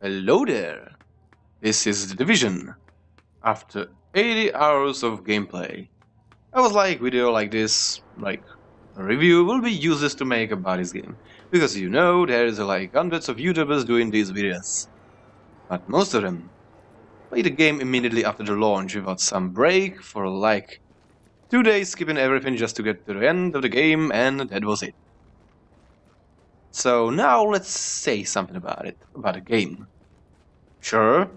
Hello there! This is The Division. After 80 hours of gameplay, I was like, video like this, like a review, will be useless to make about this game. Because you know, there is like hundreds of YouTubers doing these videos. But most of them play the game immediately after the launch without some break for like 2 days, skipping everything just to get to the end of the game, and that was it. So now let's say something about the game. Sure,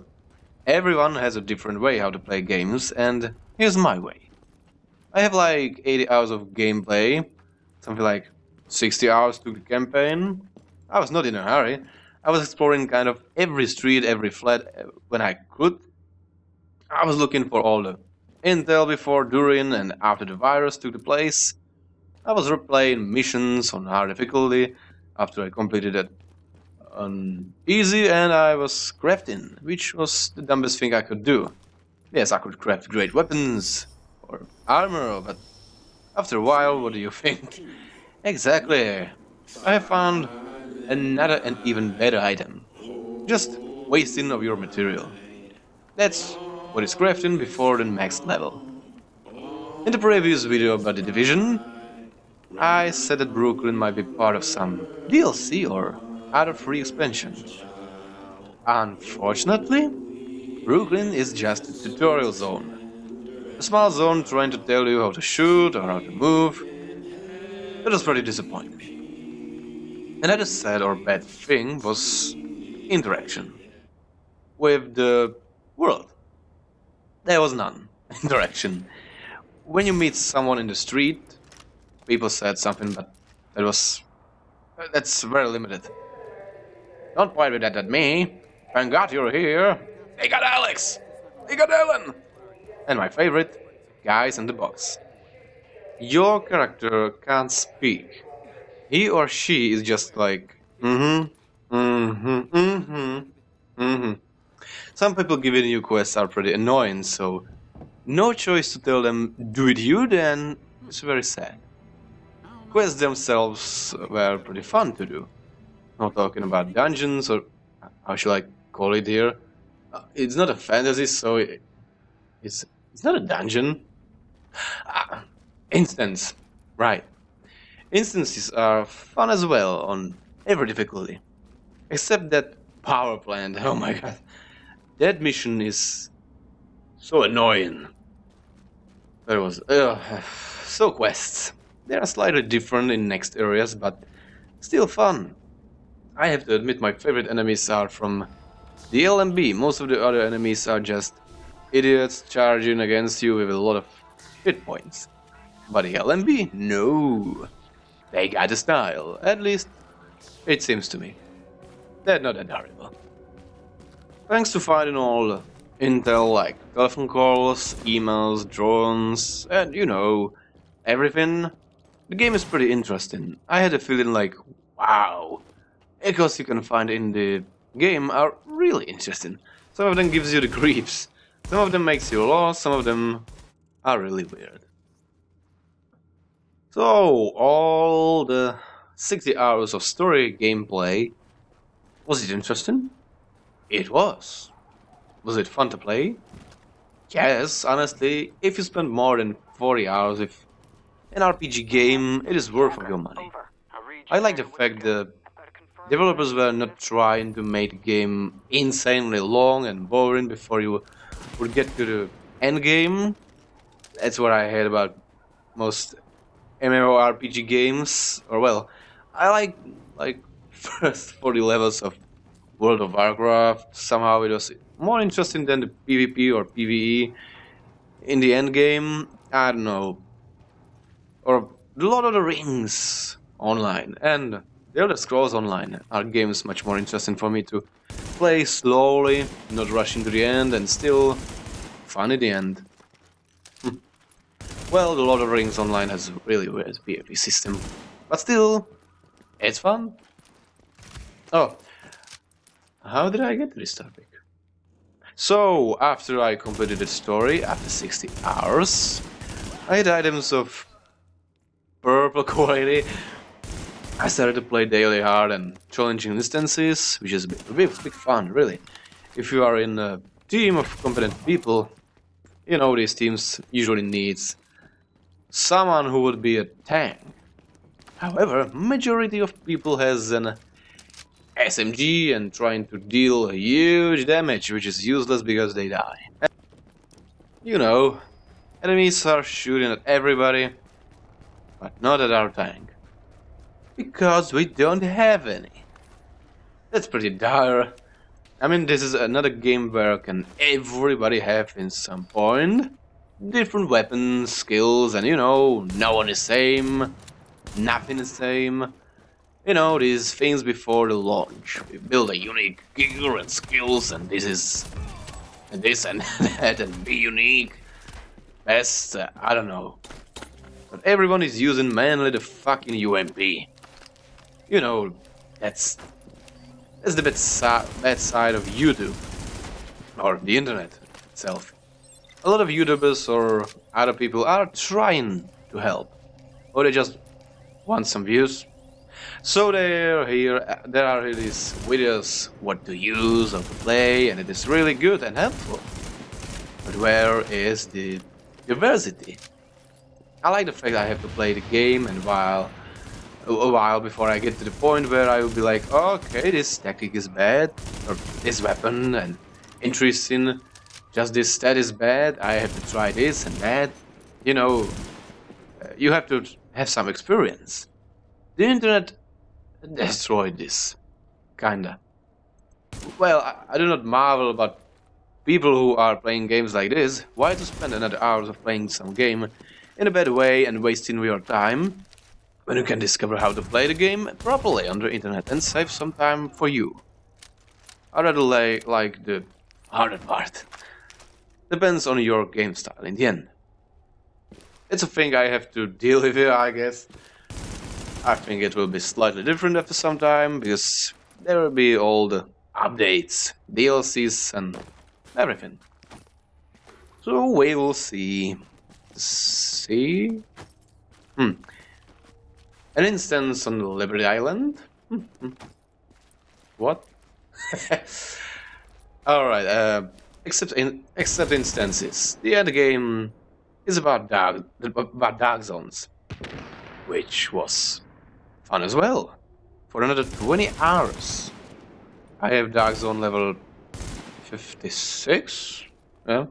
everyone has a different way how to play games, and here's my way. I have like 80 hours of gameplay, something like 60 hours to the campaign. I was not in a hurry. I was exploring kind of every street, every flat when I could. I was looking for all the intel before, during, and after the virus took the place. I was replaying missions on hard difficulty after I completed it on easy, and I was crafting, which was the dumbest thing I could do. Yes, I could craft great weapons or armor, but after a while, what do you think? Exactly. I have found another and even better item. Just wasting of your material. That's what is crafting before the next level. In the previous video about The Division, I said that Brooklyn might be part of some DLC or other free expansion. Unfortunately, Brooklyn is just a tutorial zone. A small zone trying to tell you how to shoot or how to move. That was pretty disappointing. Another sad or bad thing was interaction with the world. There was none interaction. When you meet someone in the street, people said something, but that's very limited. Don't point with that at me. Thank God you're here. They got Alex. They got Ellen. And my favorite, guys in the box. Your character can't speak. He or she is just like, Some people giving you quests are pretty annoying, so no choice to tell them, do it you, then it's very sad. Quests themselves were pretty fun to do. Not talking about dungeons, or how should I call it here? It's not a fantasy, so it's not a dungeon. Instance, right. Instances are fun as well on every difficulty. Except that power plant, oh my god. That mission is so annoying. There was, so quests. They are slightly different in next areas, but still fun. I have to admit my favorite enemies are from the LMB. Most of the other enemies are just idiots charging against you with a lot of hit points. But the LMB? No. They got a style. At least, it seems to me. They're not that horrible. Thanks to finding all intel like telephone calls, emails, drones, and you know, everything, the game is pretty interesting. I had a feeling like, wow, echoes you can find in the game are really interesting. Some of them gives you the creeps, some of them makes you lost, some of them are really weird. So, all the 60 hours of story gameplay, was it interesting? It was. Was it fun to play? Yes, honestly, if you spend more than 40 hours with an RPG game, it is worth of your money. I like the fact that developers were not trying to make the game insanely long and boring before you would get to the end game. That's what I hate about most MMORPG games. Or well, I like first 40 levels of World of Warcraft. Somehow it was more interesting than the PvP or PvE in the end game. I don't know. Or The Lord of the Rings Online and The Elder Scrolls Online are games much more interesting for me to play slowly, not rushing to the end, and still fun at the end. Well, The Lord of the Rings Online has a really weird PvP system, but still, it's fun. Oh, how did I get to this topic? So, after I completed the story, after 60 hours, I had items of purple quality I started to play daily hard and challenging instances, which is big fun, really. If you are in a team of competent people, you know these teams usually needs someone who would be a tank. However, majority of people has an SMG and trying to deal huge damage, which is useless because they die. And, you know, enemies are shooting at everybody, but not at our tank. Because we don't have any. That's pretty dire. I mean, this is another game where can everybody have in some point different weapons, skills, and you know, no one is same, nothing is same. You know, these things before the launch. We build a unique gear and skills, and this and that, and be unique. Best, I don't know. But everyone is using mainly the fucking UMP. You know, that's the bad side of YouTube, or the internet itself. A lot of YouTubers or other people are trying to help, or they just want some views. So there are here these videos what to use or to play, and it is really good and helpful. But where is the diversity? I like the fact that I have to play the game and a while before I get to the point where I will be like, okay, this tactic is bad, or this weapon and interesting, just this stat is bad, I have to try this and that. You know, you have to have some experience. The internet destroyed this, kinda. Well, I do not marvel about people who are playing games like this. Why to spend another hours of playing some game in a bad way and wasting your time, when you can discover how to play the game properly on the internet and save some time for you. I rather like the harder part. Depends on your game style in the end. It's a thing I have to deal with here, I guess. I think it will be slightly different after some time, because there will be all the updates, DLCs and everything. So we will see. An instance on Liberty Island? What? Alright, except instances. The end game is about dark zones, which was fun as well. For another 20 hours. I have Dark Zone level 56. Yeah.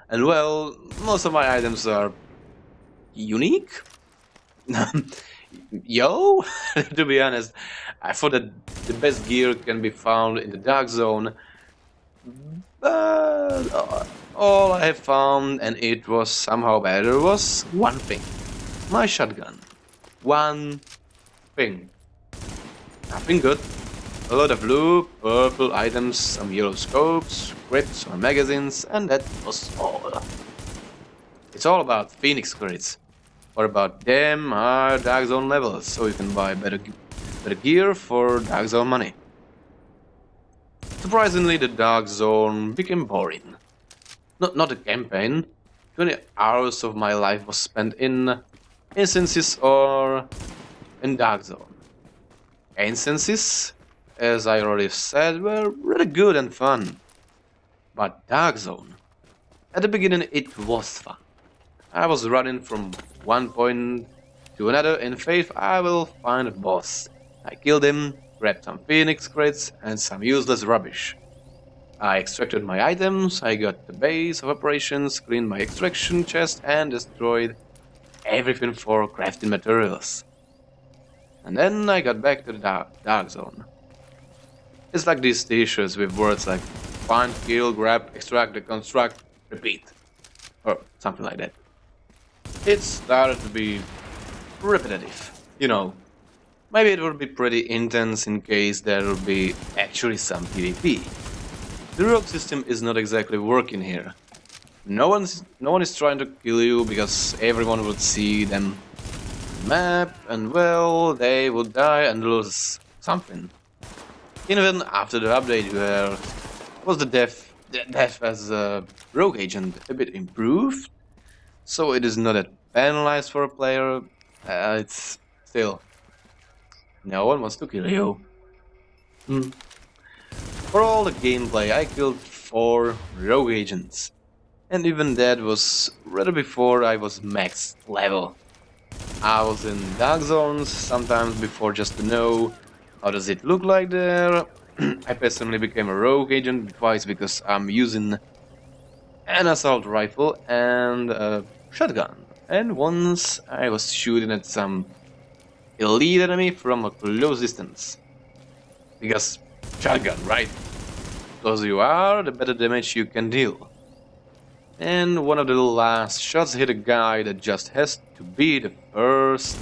And well, most of my items are unique. Yo, to be honest, I thought that the best gear can be found in the Dark Zone. But all I have found, and it was somehow better, was one thing. My shotgun. One thing. Nothing good. A lot of blue, purple items, some yellow scopes, grips or magazines, and that was all. It's all about Phoenix crates, or about damn high Dark Zone levels, so you can buy better gear for Dark Zone money. Surprisingly, the Dark Zone became boring. Not a campaign. 20 hours of my life was spent in instances or in Dark Zone. Instances, as I already said, were really good and fun. But Dark Zone, at the beginning it was fun. I was running from one point to another in faith I will find a boss. I killed him, grabbed some Phoenix crates and some useless rubbish. I extracted my items, I got the base of operations, cleaned my extraction chest and destroyed everything for crafting materials. And then I got back to the Dark Zone. It's like these t-shirts with words like find, kill, grab, extract, deconstruct, repeat. Or something like that. It started to be repetitive, you know. Maybe it would be pretty intense in case there would be actually some PvP. The rogue system is not exactly working here. No one is trying to kill you because everyone would see them on the map and well, they would die and lose something. Even after the update where was the death as a rogue agent a bit improved, so it is not that penalized for a player, it's still No one wants to kill you. Hmm. For all the gameplay, I killed 4 rogue agents. And even that was rather before I was max level. I was in dark zones sometimes before just to know how does it look like there. I personally became a rogue agent twice because I'm using an assault rifle and a shotgun. And once I was shooting at some elite enemy from a close distance. Because shotgun, right? The closer you are, the better damage you can deal. And one of the last shots hit a guy that just has to be the first.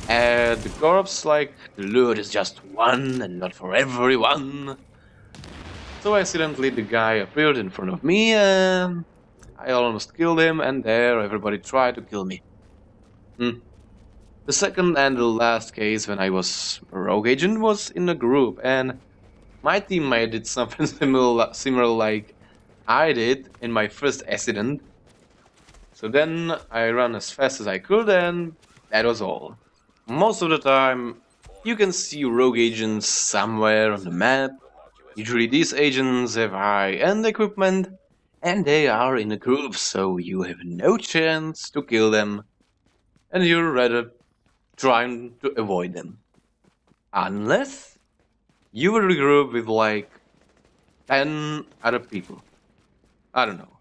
And the corpse, like, the loot is just one and not for everyone. So accidentally the guy appeared in front of me and I almost killed him, and there everybody tried to kill me. The second and the last case when I was a rogue agent was in a group, and my teammate did something similar like I did in my first accident. So then I ran as fast as I could, and that was all. Most of the time you can see rogue agents somewhere on the map. Usually these agents have high-end equipment and they are in a group, so you have no chance to kill them and you're rather trying to avoid them. Unless you will regroup with like 10 other people. I don't know.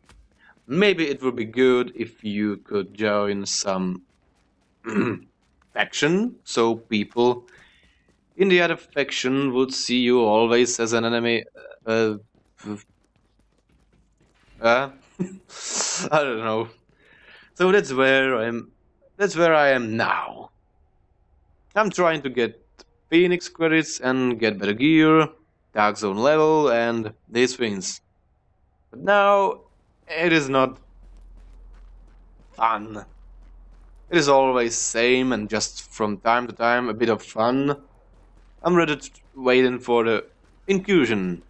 Maybe it would be good if you could join some faction, so people in the other faction would see you always as an enemy. I don't know. So that's where I am now. I'm trying to get Phoenix credits and get better gear, Dark Zone level, and these things. But now it is not fun. It is always same and just from time to time a bit of fun. I'm ready waiting for the incursion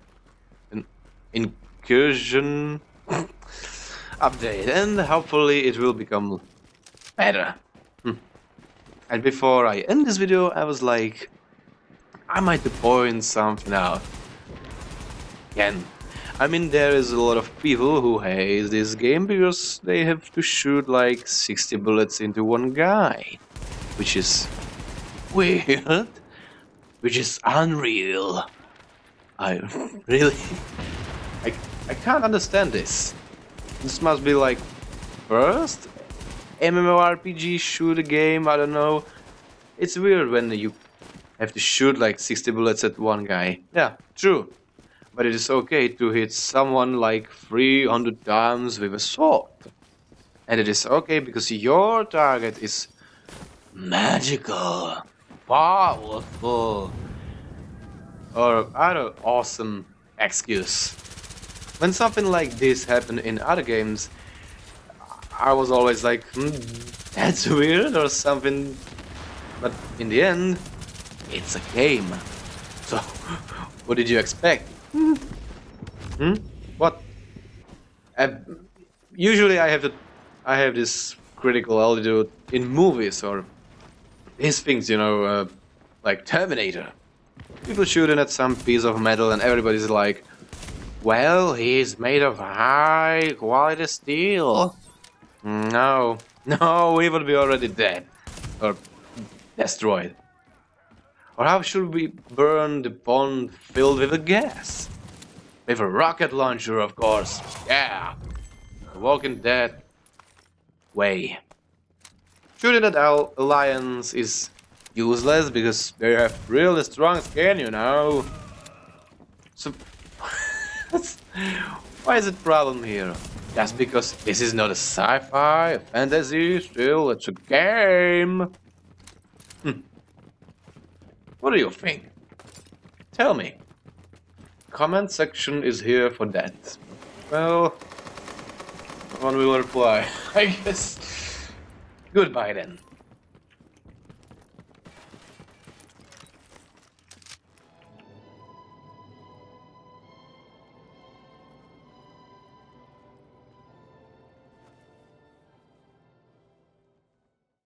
update, and hopefully it will become better. And before I end this video, I was like, I might point something out. Again, I mean, there is a lot of people who hate this game because they have to shoot like 60 bullets into one guy, which is weird, which is unreal. I really, I can't understand this. This must be like first MMORPG shooter game, I don't know. It's weird when you have to shoot like 60 bullets at one guy. Yeah, true. But it is okay to hit someone like 300 times with a sword. And it is okay because your target is magical, powerful, or other awesome excuse. When something like this happened in other games, I was always like, that's weird or something. But in the end, it's a game. So, what did you expect? What? Usually I have this critical altitude in movies or these things, you know, like Terminator. People shooting at some piece of metal and everybody's like, well, he's made of high quality steel. No, we would be already dead or destroyed. Or how should we burn the pond filled with a gas? With a rocket launcher, of course. Yeah, the Walking Dead way. Shooting at our alliance is useless because they have really strong skin, you know. So, why is it problem here? Just because this is not a sci-fi, a fantasy, still it's a game. What do you think? Tell me. Comment section is here for that. Well, no one will reply, I guess. Goodbye then.